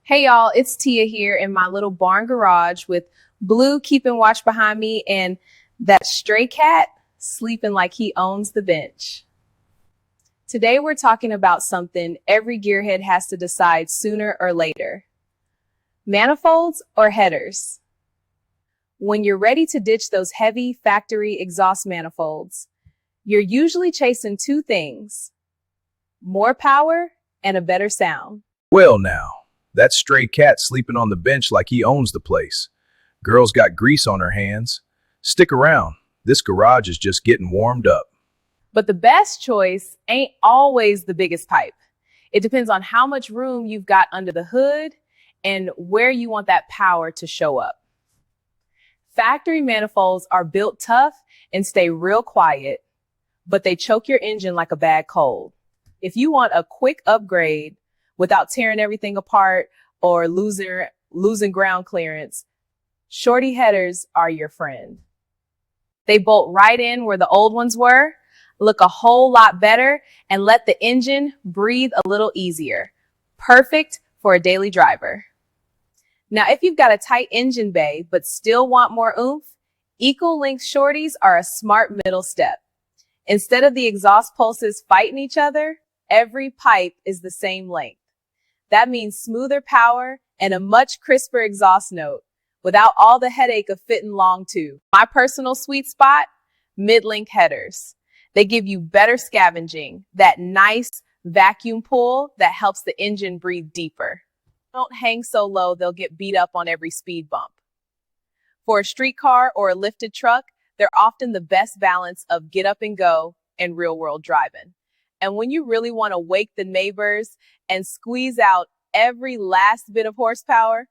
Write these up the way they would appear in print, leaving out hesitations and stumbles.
Hey y'all, it's Tia here in my little barn garage with Blue keeping watch behind me and that stray cat sleeping like he owns the bench. Today we're talking about something every gearhead has to decide sooner or later. Manifolds or headers? When you're ready to ditch those heavy factory exhaust manifolds, you're usually chasing two things: more power and a better sound. Well now, that stray cat sleeping on the bench like he owns the place. Girl's got grease on her hands. Stick around. This garage is just getting warmed up. But the best choice ain't always the biggest pipe. It depends on how much room you've got under the hood and where you want that power to show up. Factory manifolds are built tough and stay real quiet, but they choke your engine like a bad cold. If you want a quick upgrade without tearing everything apart or losing ground clearance, Shorty headers are your friend. They bolt right in where the old ones were, look a whole lot better, and let the engine breathe a little easier. Perfect for a daily driver. Now, if you've got a tight engine bay but still want more oomph, eco-length Shorties are a smart middle step. Instead of the exhaust pulses fighting each other, every pipe is the same length. That means smoother power and a much crisper exhaust note without all the headache of fitting long tubes. My personal sweet spot, mid-length headers. They give you better scavenging, that nice vacuum pull that helps the engine breathe deeper. Don't hang so low they'll get beat up on every speed bump. For a street car or a lifted truck, they're often the best balance of get up and go and real world driving. And when you really want to wake the neighbors and squeeze out every last bit of horsepower,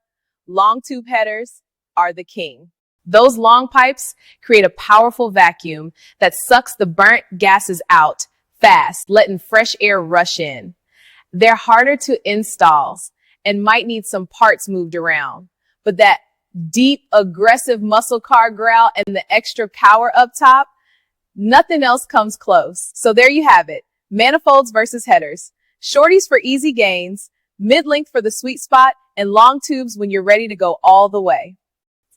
long tube headers are the king. Those long pipes create a powerful vacuum that sucks the burnt gases out fast, letting fresh air rush in. They're harder to install and might need some parts moved around, but that deep, aggressive muscle car growl and the extra power up top, nothing else comes close. So there you have it. Manifolds versus headers. Shorties for easy gains, mid-length for the sweet spot, and long tubes when you're ready to go all the way.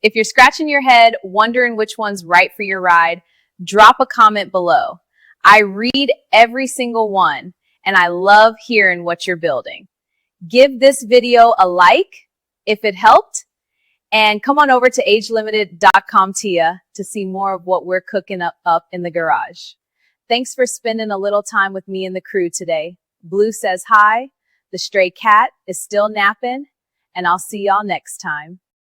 If you're scratching your head, wondering which one's right for your ride, drop a comment below. I read every single one, and I love hearing what you're building. Give this video a like if it helped, and come on over to agelimited.com Tia to see more of what we're cooking up in the garage. Thanks for spending a little time with me and the crew today. Blue says hi, the stray cat is still napping, and I'll see y'all next time.